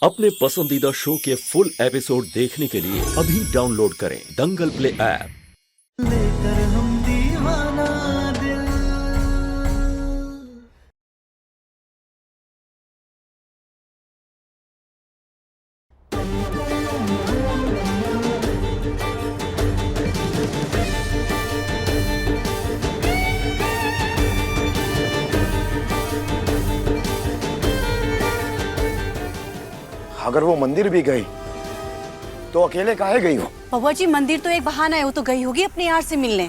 अपने पसंदीदा शो के फुल एपिसोड देखने के लिए अभी डाउनलोड करें दंगल प्ले ऐप। लेकर हम दीवाना दिल। अगर वो मंदिर भी गई तो अकेले काहे गई हो? बबुआ जी, मंदिर तो एक बहाना है, वो तो गई होगी अपने यार से मिलने।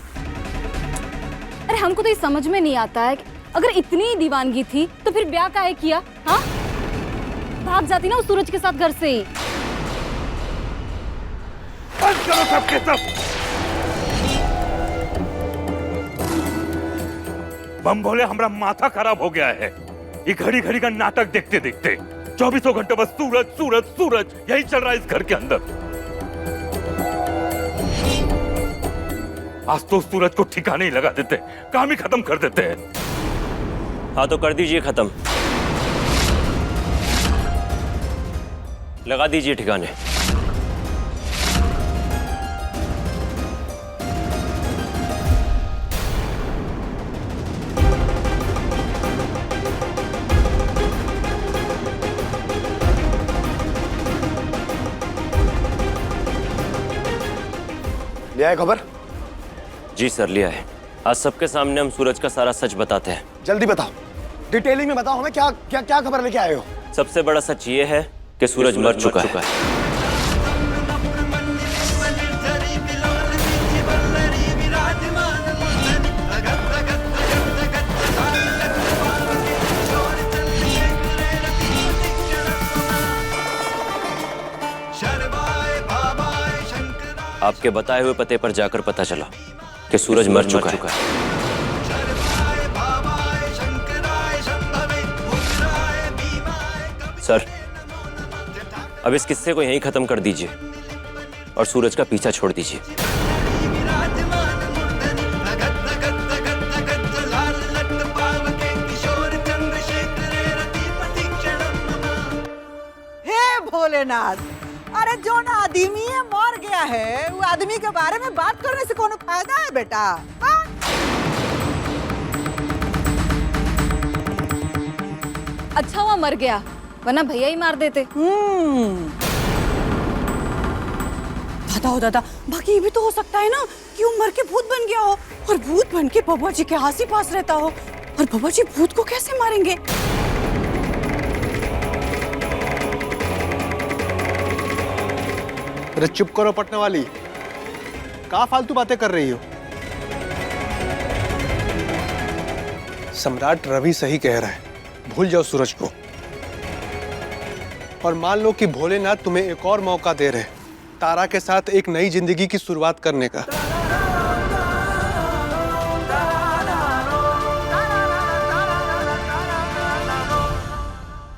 अरे हमको तो ये समझ में नहीं आता है कि अगर इतनी ही दीवानगी थी तो फिर ब्याह काहे किया? हाँ, भाग जाती ना उस सूरज के साथ घर से ही। बंद करो सबके सब। बम बोले हमरा माथा खराब हो गया है। ये घड़ी घड़ी का नाटक देखते देखते 24 घंटे बस सूरज सूरज सूरज यही चल रहा है इस घर के अंदर। आज तो सूरज को ठिकाने ही लगा देते, काम ही खत्म कर देते हैं। हाँ तो कर दीजिए खत्म, लगा दीजिए ठिकाने। लिया है खबर? जी सर, लिया है। आज सबके सामने हम सूरज का सारा सच बताते हैं। जल्दी बताओ, डिटेलिंग में बताओ हमें, क्या क्या क्या खबर लेके आए हो? सबसे बड़ा सच ये है कि सूरज मर चुका है। आपके बताए हुए पते पर जाकर पता चला कि सूरज मर चुका है। सर, अब इस किस्से को यहीं खत्म कर दीजिए और सूरज का पीछा छोड़ दीजिए। हे भोलेनाथ, अरे जो ना आदमी है मर गया है, वो आदमी के बारे में बात करने से कोनो फायदा है बेटा? हाँ? अच्छा हुआ मर गया, वरना भैया ही मार देते। दादा हो दादा, बाकी ये भी तो हो सकता है ना कि वो मर के भूत बन गया हो और भूत बन के बबुआ जी के आस ही पास रहता हो, और बबुआ जी भूत को कैसे मारेंगे? अरे चुप करो पटने वाली, कहाँ फालतू बातें कर रही हो? सम्राट रवि सही कह रहा है, भूल जाओ सूरज को और मान लो कि भोलेनाथ तुम्हें एक और मौका दे रहे हैं तारा के साथ एक नई जिंदगी की शुरुआत करने का।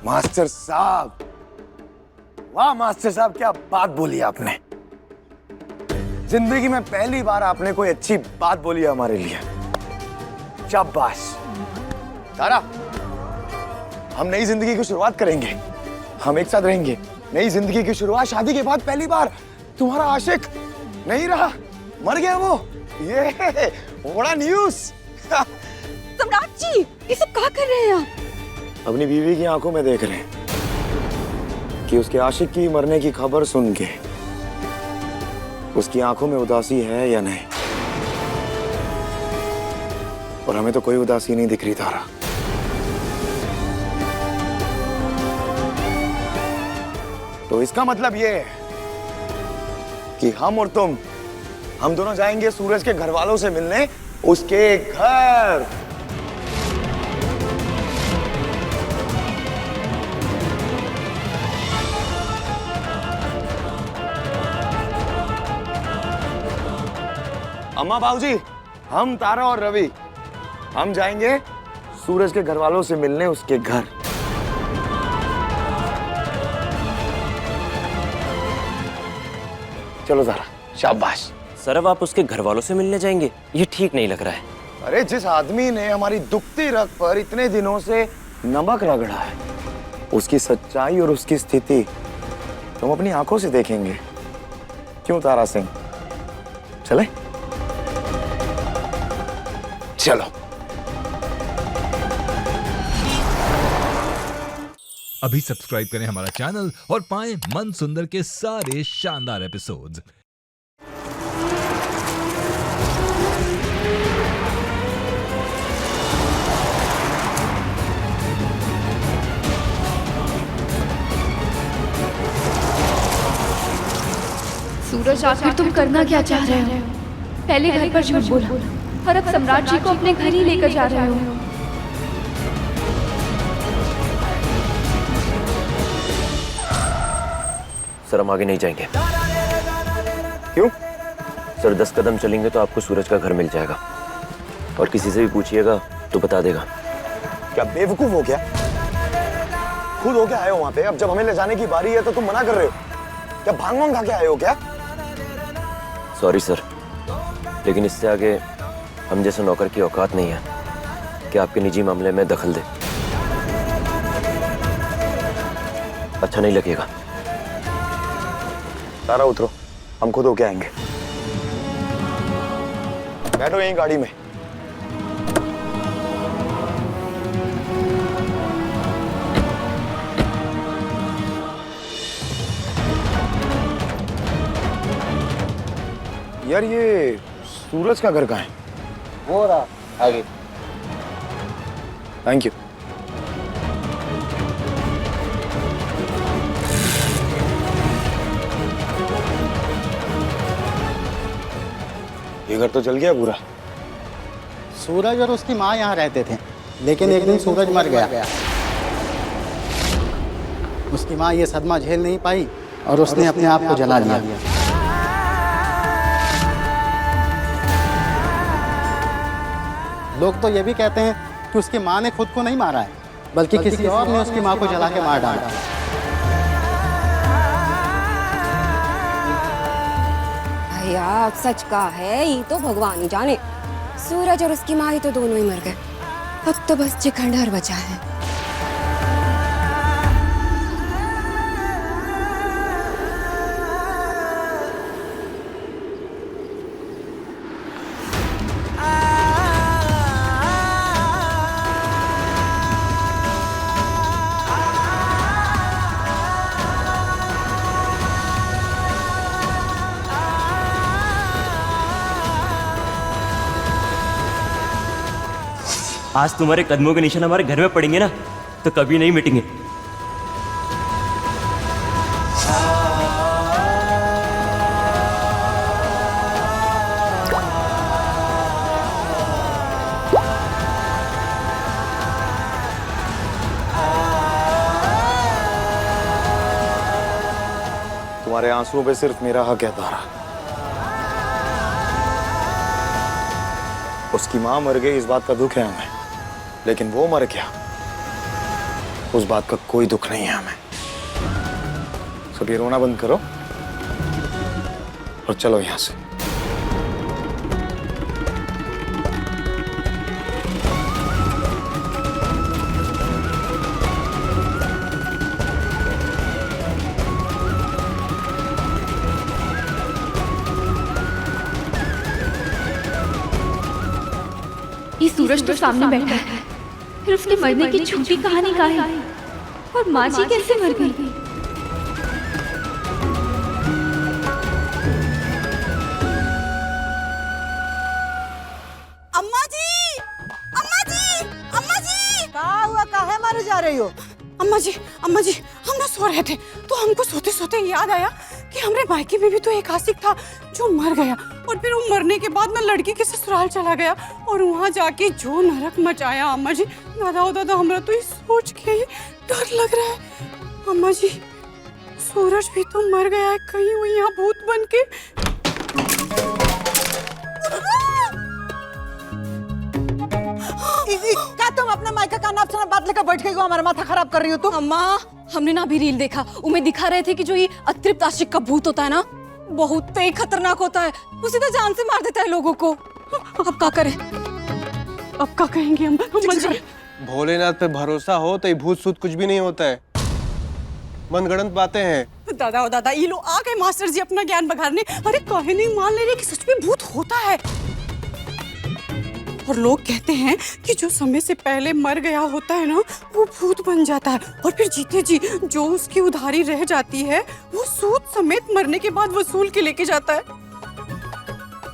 मास्टर साहब, वाह मास्टर साहब, क्या बात बोली आपने। जिंदगी में पहली बार आपने कोई अच्छी बात बोली हमारे लिए। शाबाश। तारा, हम नई जिंदगी की शुरुआत करेंगे, हम एक साथ रहेंगे। नई जिंदगी की शुरुआत शादी के बाद पहली बार। तुम्हारा आशिक नहीं रहा, मर गया वो। ये बड़ा न्यूज़। सम्राट जी, ये सब क्या कर रहे हैं आप? अपनी बीवी की आंखों में देख रहे हैं कि उसके आशिक की मरने की खबर सुन के उसकी आंखों में उदासी है या नहीं। और हमें तो कोई उदासी नहीं दिख रही तारा। तो इसका मतलब ये है कि हम और तुम, हम दोनों जाएंगे सूरज के घर वालों से मिलने उसके घर। अम्मा, बाबूजी, हम तारा और रवि, हम जाएंगे सूरज के घर वालों से मिलने उसके घर। चलो तारा, शाबाश। सर, अब आप उसके घर वालों से मिलने जाएंगे? ये ठीक नहीं लग रहा है। अरे जिस आदमी ने हमारी दुखती रग पर इतने दिनों से नमक रगड़ा है, उसकी सच्चाई और उसकी स्थिति तुम अपनी आंखों से देखेंगे। क्यों तारा सिंह, चले? चलो। अभी सब्सक्राइब करें हमारा चैनल और पाएं मन सुंदर के सारे शानदार एपिसोड्स। सूरज, आखिर तुम करना क्या चाह रहे हो? पहले घर पर झूठ बोला और अब सम्राट जी को अपने घर ही लेकर जा रहे हो। सर हम आगे नहीं जाएंगे। क्यों? सर 10 कदम चलेंगे तो आपको सूरज का घर मिल जाएगा, और किसी से भी पूछिएगा तो बता देगा। क्या बेवकूफ हो क्या? खुद हो क्या आए हो वहां पे? अब जब हमें ले जाने की बारी है तो तुम मना कर रहे हो? क्या भांग वांग खा के आए हो क्या? सॉरी सर, लेकिन इससे आगे हम जैसे नौकर की औकात नहीं है कि आपके निजी मामले में दखल दे। अच्छा नहीं लगेगा। तारा उतरो, हम खुद होके आएंगे। बैठो यहीं गाड़ी में। यार ये सूरज का घर कहाँ है? वो रहा आगे। Thank you. ये घर तो जल गया पूरा। सूरज और उसकी माँ यहाँ रहते थे, लेकिन एक दिन सूरज मर गया। उसकी माँ ये सदमा झेल नहीं पाई और उसने अपने आप को जला लिया। लोग तो ये भी कहते हैं कि उसकी माँ ने खुद को नहीं मारा है, बल्कि किसी और ने उसकी माँ को जला के मार डाला। भैया अब सच का है, ये तो भगवान ही जाने। सूरज और उसकी माँ ही तो दोनों ही मर गए। अब तो बस चिखंडर बचा है। आज तुम्हारे कदमों के निशान हमारे घर में पड़ेंगे ना, तो कभी नहीं मिटेंगे। तुम्हारे आंसुओं पे सिर्फ मेरा हक है तारा। उसकी माँ मर गई इस बात का दुख है हमें, लेकिन वो मर गया उस बात का कोई दुख नहीं है हमें। सब ये रोना बंद करो और चलो यहां से। ये सूरज तो सामने बैठा है, फिर उसके मरने की झूठी कहानी का है, और माँ जी कैसे मर गई? अम्मा जी, अम्मा जी, अम्मा जी। क्या हुआ? काहे मारे जा रही हो? अम्मा जी, अम्मा जी, हम ना सो रहे थे तो हमको सोते सोते याद आया कि हमारे मायके में भी तो एक आशिक था जो मर गया, और फिर वो मरने के बाद ना लड़की के ससुराल चला गया और वहाँ जाके जो नरक मचाया। अम्मा जी दादा दादा, हमरा तो ये सोच के ही डर लग रहा है। अम्मा जी सूरज भी तो मर गया है, कहीं वो यहाँ भूत बन के। क्या तुम अपने मायका का नाम सुना बात लेकर बैठ गई हो? हमारा माथा खराब कर रही हो तुम। अम्मा हमने ना अभी रील देखा, उन्हें दिखा रहे थे कि जो ये अतृप्त आशिक का भूत होता है ना, बहुत ही खतरनाक होता है, उसे तो जान से मार देता है लोगों को। अब क्या करें? अब क्या कहेंगे हम? भोलेनाथ पे भरोसा हो तो ये भूत सूत कुछ भी नहीं होता है। मनगढ़ंत बातें हैं। दादा ओ दादा, ये लो आ गए मास्टर जी अपना ज्ञान बघारने। अरे कहे नहीं मान ले रहे कि सच में भूत होता है। और लोग कहते हैं कि जो समय से पहले मर गया होता है ना, वो भूत बन जाता है और फिर जीते जी जो उसकी उधारी रह जाती है वो सूद समेत मरने के बाद वसूल के लेके जाता है।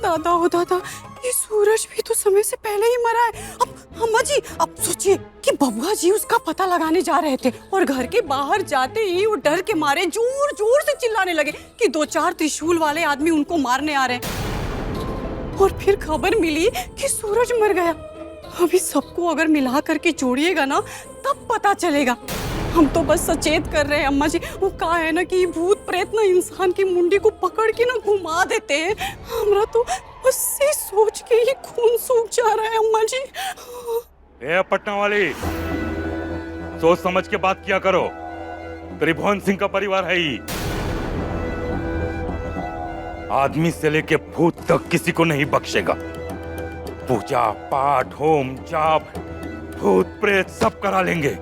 दादा ओ दादा, ये सूरज भी तो समय से पहले ही मरा है। अब अम्मा जी, अब सोचिए कि बबुआ जी उसका पता लगाने जा रहे थे और घर के बाहर जाते ही वो डर के मारे जोर जोर से चिल्लाने लगे कि 2-4 त्रिशूल वाले आदमी उनको मारने आ रहे हैं। और फिर खबर मिली कि सूरज मर गया। अभी सबको अगर मिला करके जोड़िएगा ना तब पता चलेगा। हम तो बस सचेत कर रहे हैं अम्मा जी। वो कहा है ना कि भूत प्रेत ना इंसान की मुंडी को पकड़ के ना घुमा देते हैं। हमरा तो बस से सोच के ही खून सूख जा रहा है अम्मा जी। ए पटना वाली, सोच समझ के बात किया करो। त्रिभुवन सिंह का परिवार है ही। आदमी से लेके भूत तक किसी को नहीं बख्शेगा। पूजा पाठ होम जाप भूत प्रेत सब करा लेंगे,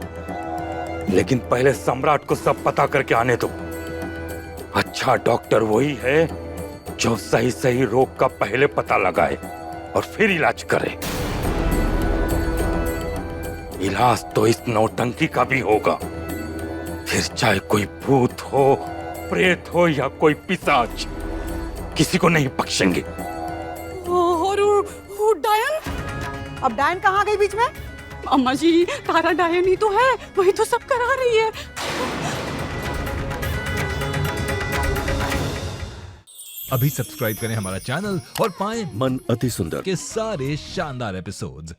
लेकिन पहले सम्राट को सब पता करके आने दो। अच्छा डॉक्टर वही है जो सही सही रोग का पहले पता लगाए और फिर इलाज करे। इलाज तो इस नौटंकी का भी होगा, फिर चाहे कोई भूत हो, प्रेत हो या कोई पिशाच, किसी को नहीं बख्शेंगे। और वो डायन? अब डायन कहाँ गई बीच में? अम्मा जी, तारा डायन ही तो है, वही तो सब करा रही है। अभी सब्सक्राइब करें हमारा चैनल और पाएं मन अति सुंदर के सारे शानदार एपिसोड्स।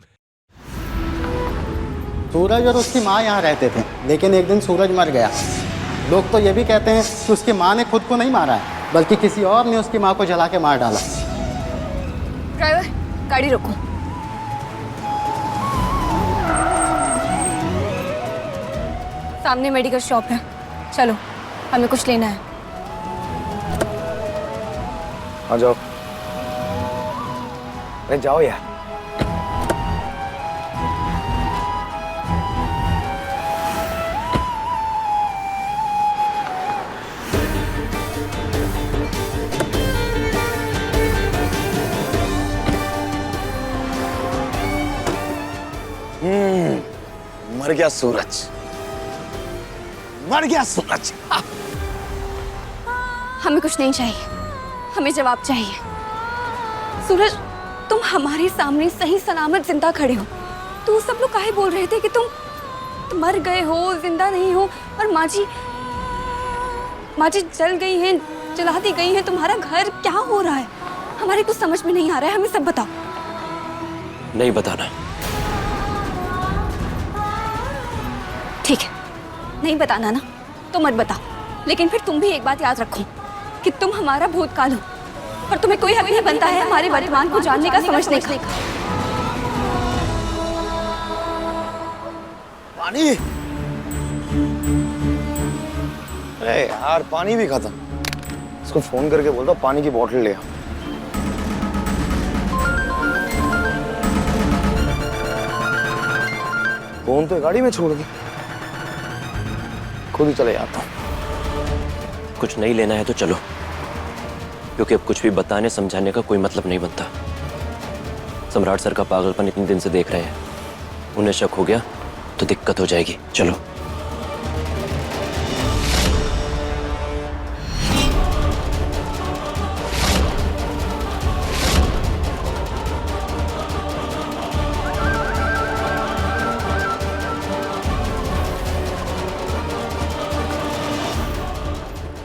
सूरज और उसकी माँ यहाँ रहते थे, लेकिन एक दिन सूरज मर गया। लोग तो ये भी कहते हैं कि उसकी माँ ने खुद को नहीं मारा है, बल्कि किसी और ने उसकी माँ को जला के मार डाला। ड्राइवर, गाड़ी रोको। सामने मेडिकल शॉप है, चलो हमें कुछ लेना है। आ जाओ। अरे जाओ यार। मर गया सूरज, मर गया सूरज। हमें कुछ नहीं चाहिए, हमें जवाब चाहिए। सूरज, तुम हमारे सामने सही सलामत जिंदा खड़े हो, तो सब लोग काहे बोल रहे थे कि तुम मर गए हो, जिंदा नहीं हो। और माँ जी जल गई हैं, जला दी गई हैं। तुम्हारा घर क्या हो रहा है? हमारे कुछ समझ में नहीं आ रहा है, हमें सब बताओ। नहीं बताना। ठीक है, नहीं बताना ना, तो मत बताओ। लेकिन फिर तुम भी एक बात याद रखो कि तुम हमारा भूतकाल हो और तुम्हें कोई हक नहीं बनता है हमारे वर्तमान को जानने का, समझने का। पानी? अरे यार, पानी भी खत्म। इसको फोन करके बोलता हूँ पानी की बोतल ले आ। फोन तो गाड़ी में छोड़ दी, खुद ही चले जाता हूँ। कुछ नहीं लेना है तो चलो, क्योंकि अब कुछ भी बताने समझाने का कोई मतलब नहीं बनता। सम्राट सर का पागलपन इतने दिन से देख रहे हैं, उन्हें शक हो गया तो दिक्कत हो जाएगी। चलो।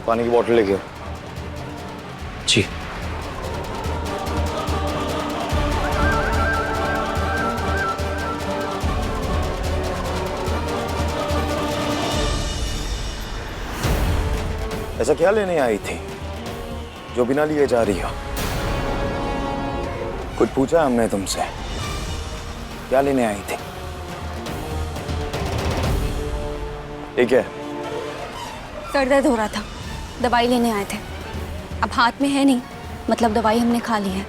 पानी की बोतल लेके आओ। जी। ऐसा क्या लेने आई थी जो बिना लिए जा रही हो? कुछ पूछा हमने तुमसे? क्या लेने आई थी? ठीक है। सर दर्द हो रहा था, दवाई लेने आए थे। अब हाथ में है नहीं, मतलब दवाई हमने खा ली है।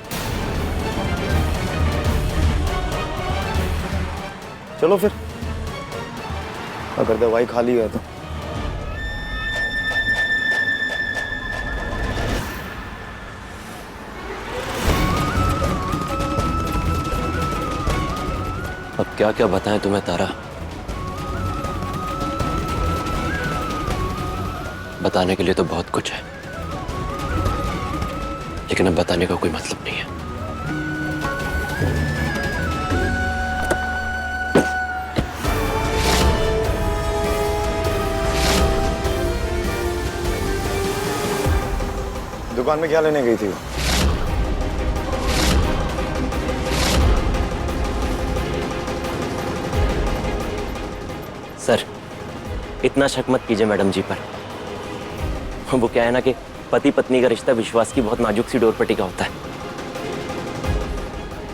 चलो फिर, अगर दवाई खा ली है तो क्या क्या बताएं तुम्हें तारा? बताने के लिए तो बहुत कुछ है, लेकिन अब बताने का कोई मतलब नहीं है। दुकान में क्या लेने गई थी वो? सर, इतना शक मत कीजिए मैडम जी पर। वो क्या है ना कि पति पत्नी का रिश्ता विश्वास की बहुत नाजुक सी डोर पर टिका होता है,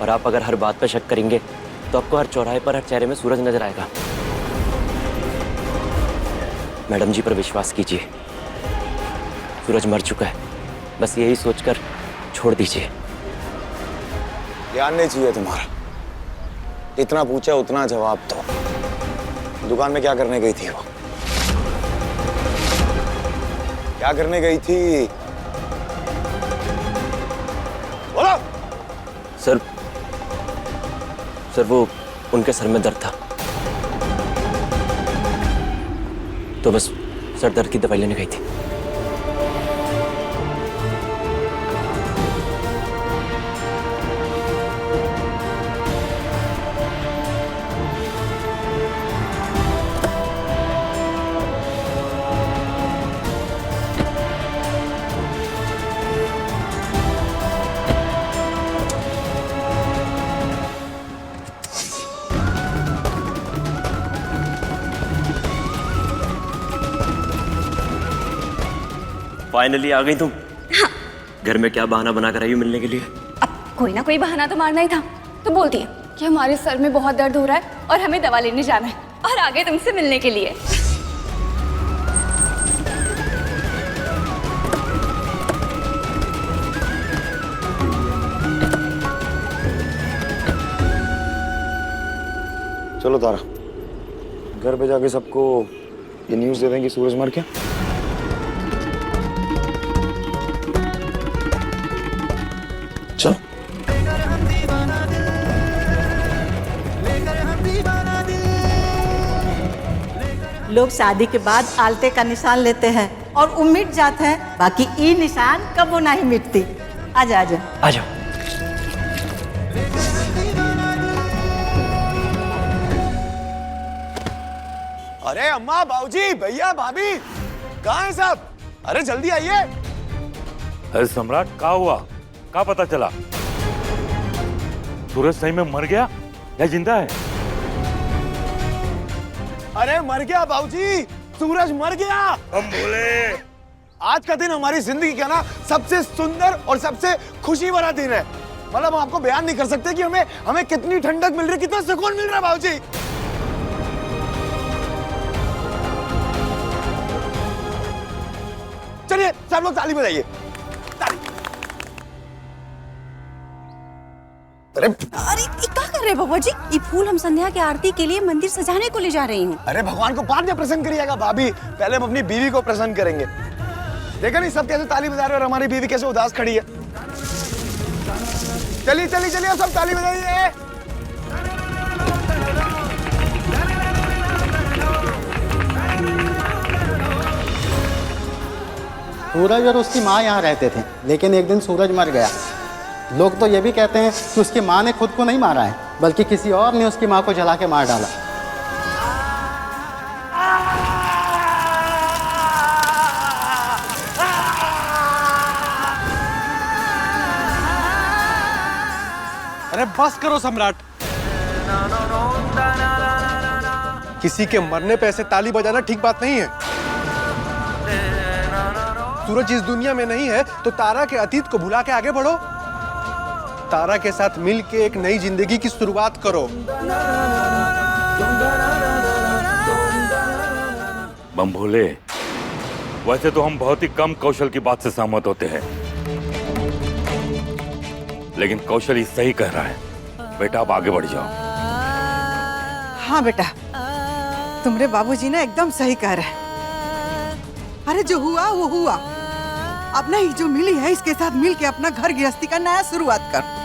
और आप अगर हर बात पर शक करेंगे तो आपको हर चौराहे पर, हर चेहरे में सूरज नजर आएगा। मैडम जी पर विश्वास कीजिए, सूरज मर चुका है, बस यही सोचकर छोड़ दीजिए। ध्यान नहीं चाहिए तुम्हारा, इतना पूछा उतना जवाब दो। दुकान में क्या करने गई थी वो? क्या करने गई थी? बोलो। सर वो उनके सर में दर्द था, तो बस सर दर्द की दवाई लेने गई थी। फाइनली आ गई तुम। हाँ। घर में क्या बहाना बनाकर आई हो मिलने के लिए? अब कोई ना कोई बहाना तो मारना ही था, तो बोल दिया कि हमारे सर में बहुत दर्द हो रहा है और हमें दवा लेने जाना है, और आ गए तुमसे मिलने के लिए। चलो तारा, घर पे जाके सबको ये न्यूज़ दे दें कि सूरज मर गया। चलो। लोग शादी के बाद आलते का निशान लेते हैं और वो मिट जाते हैं, बाकी ये निशान कबो नहीं मिटती। आजा आजा आजा। अरे अम्मा, बाबूजी, भैया, भाभी, कहाँ हैं सब? अरे जल्दी आइए। अरे सम्राट, क्या हुआ? क्या पता चला? सूरज सही में मर गया या जिंदा है? अरे मर गया बाबूजी, सूरज मर गया। हम बोले आज का दिन हमारी जिंदगी का ना सबसे सुंदर और सबसे खुशी भरा दिन है। मतलब हम आपको बयान नहीं कर सकते कि हमें कितनी ठंडक मिल रही है, कितना सुकून मिल रहा है बाबूजी। चलिए सब लोग ताली बजाइए। अरे क्या कर रहे बाबा जी? ये फूल हम संध्या की आरती के लिए मंदिर सजाने को ले जा रही हूँ। अरे भगवान को बाद में प्रसन्न करिएगा भाभी, पहले हम अपनी बीवी को प्रसन्न करेंगे। देखा नहीं सब कैसे ताली बजा रहे और हमारी बीवी कैसे उदास खड़ी है। चलिए चलिए चलिए, अब सब ताली बजाइए। सूरज और उसकी माँ यहाँ रहते थे, लेकिन एक दिन सूरज मर गया। लोग तो ये भी कहते हैं कि उसकी माँ ने खुद को नहीं मारा है, बल्कि किसी और ने उसकी माँ को जला के मार डाला। अरे बस करो सम्राट, किसी के मरने पे ऐसे ताली बजाना ठीक बात नहीं है। सूरज इस दुनिया में नहीं है तो तारा के अतीत को भुला के आगे बढ़ो। तारा के साथ मिल के एक नई जिंदगी की शुरुआत करो। बम भोले, वैसे तो हम बहुत ही कम कौशल की बात से सहमत होते हैं, लेकिन कौशल ही सही कह रहा है। बेटा आप आगे बढ़ जाओ। हाँ बेटा, तुम्हारे बाबूजी ना एकदम सही कह रहे हैं। अरे जो हुआ वो हुआ, अब नहीं जो मिली है इसके साथ मिल के अपना घर गृहस्थी का नया शुरुआत कर।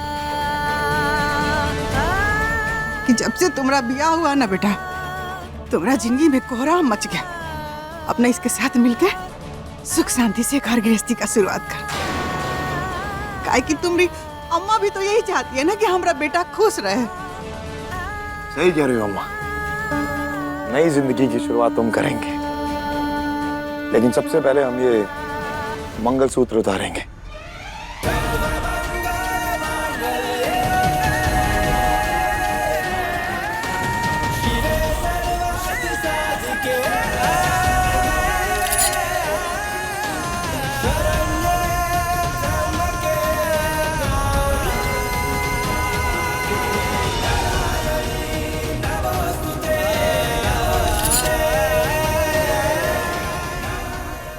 कि जब से तुम्हारा ब्याह हुआ ना बेटा, तुम्हारा जिंदगी में कोहराम मच गया। अपने इसके साथ मिलकर सुख शांति से घर गृहस्थी का शुरुआत कर। काहे कि तुम्हारी अम्मा भी तो यही चाहती है ना कि हमारा बेटा खुश रहे। सही कह रही हो अम्मा, नई जिंदगी की शुरुआत तुम करेंगे, लेकिन सबसे पहले हम ये मंगलसूत्र उतारेंगे।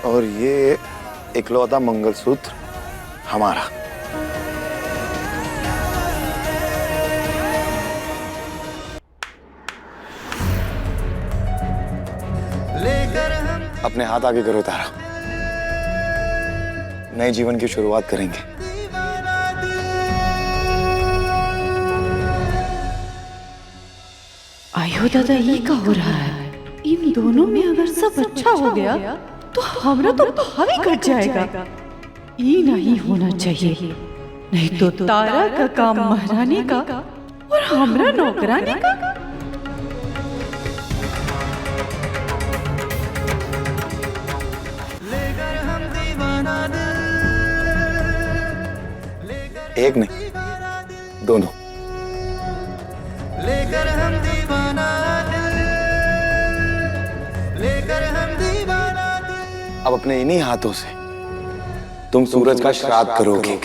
और ये इकलौता मंगलसूत्र हमारा। अपने हाथ आगे करो तारा, नए जीवन की शुरुआत करेंगे। आयो दादा, ये क्या हो रहा है? इन दोनों में अगर सब अच्छा हो गया तो हमरा तो भाभी कट जाएगा। ये नहीं होना चाहिए, नहीं तो तारा का काम महारानी का और हमरा नौकरानी का। एक नहीं, दोनों। लेकर हम दीवाना दिल, लेकर हम दीवाना दिल। अब अपने इन्हीं हाथों से तुम सूरज का श्राद्ध करोगे।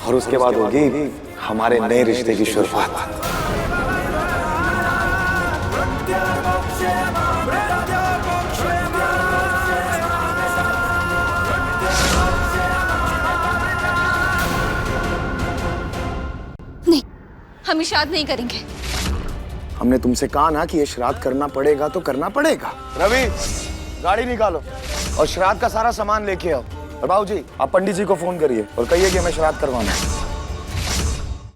और उसके बाद होगी हमारे नए रिश्ते की शुरुआत। नहीं, हम श्राद्ध नहीं करेंगे। हमने तुमसे कहा ना कि ये श्राद्ध करना पड़ेगा तो करना पड़ेगा। रवि, गाड़ी निकालो और श्राद्ध का सारा सामान लेके आओ। और बाबूजी, आप पंडित जी को फोन करिए और कहिए कि हमें श्राद्ध करवाना है।